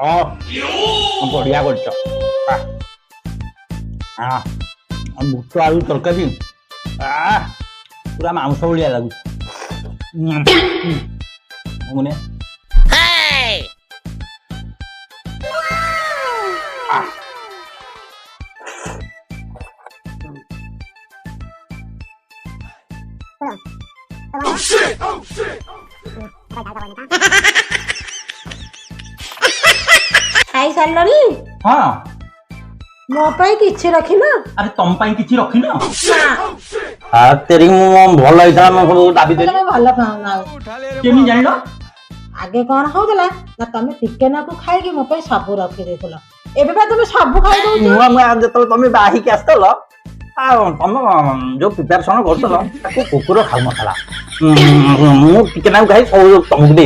बढ़िया कर बुट आलू तरकारी पूरा मांस भाया लगुच खाई सारलनी हाँ मो पाई किछि रखिना अरे तुम किसी रखी ना ना तेरी भल होता दाबी देली तमे भलो पाउना केमी जान आगे कौन होउतला ना तमे टिके ना को खाई मो पाई सब रखी देथुला एबे बा तमे सब खाई दउछ जो तुम बाहिक आसल तुम जो प्रिपेरेसन कर कुकुर खाऊ ना मुझे खाई सब तुमको दे